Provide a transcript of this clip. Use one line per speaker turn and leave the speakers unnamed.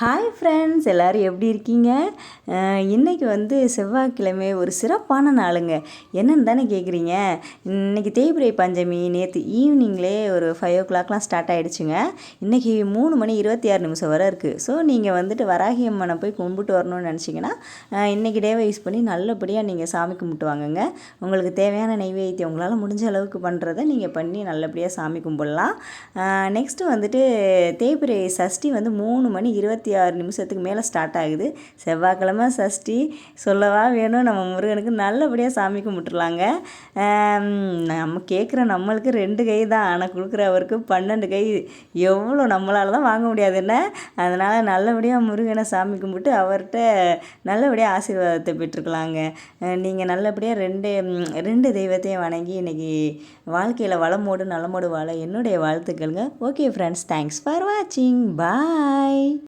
Hi friends, எல்லோரும் எப்படி இருக்கீங்க? இன்றைக்கி வந்து செவ்வாய்க்கிழமை, ஒரு சிறப்பான நாளுங்க. என்னென்னு தானே கேட்குறீங்க? இன்றைக்கி தேய்பிறை பஞ்சமி. நேற்று ஈவினிங்லேயே ஒரு 5 o'clockலாம் ஸ்டார்ட் ஆகிடுச்சுங்க. இன்றைக்கி 3:26 வரை இருக்குது. ஸோ நீங்கள் வந்துட்டு வராகி அம்மனை போய் கும்பிட்டு வரணும்னு நினச்சிங்கன்னா இன்றைக்கி டேவை யூஸ் பண்ணி நல்லபடியாக நீங்கள் சாமி கும்பிட்டு வாங்குங்க. உங்களுக்கு தேவையான நெய்வேத்தியம் உங்களால் முடிஞ்ச அளவுக்கு பண்ணுறதை நீங்கள் பண்ணி நல்லபடியாக சாமி கும்பிடலாம். நெக்ஸ்ட்டு வந்துட்டு தேய்பிறை சஷ்டி வந்து 3:26 மேலே ஸ்டார்ட் ஆகுது. செவ்வாய்க்கிழமை சஷ்டி சொல்லவா வேணும்? நம்ம முருகனுக்கு நல்லபடியாக சாமி கும்பிட்டுருலாங்க. நம்ம கேட்குற நம்மளுக்கு 2 கை தான், ஆனால் கொடுக்குற அவருக்கு 12 கை. எவ்வளோ நம்மளால் தான் வாங்க முடியாது என்ன? அதனால் நல்லபடியாக முருகனை சாமி கும்பிட்டு அவர்கிட்ட நல்லபடியாக ஆசீர்வாதத்தை பெற்றுக்கலாங்க. நீங்கள் நல்லபடியாக ரெண்டு தெய்வத்தையும் வணங்கி இன்றைக்கி வாழ்க்கையில் வளமோடு நலமோடு வாழ என்னுடைய வாழ்த்துக்கள்ங்க. ஓகே ஃப்ரெண்ட்ஸ், தேங்க்ஸ் ஃபார் வாட்சிங். பாய்.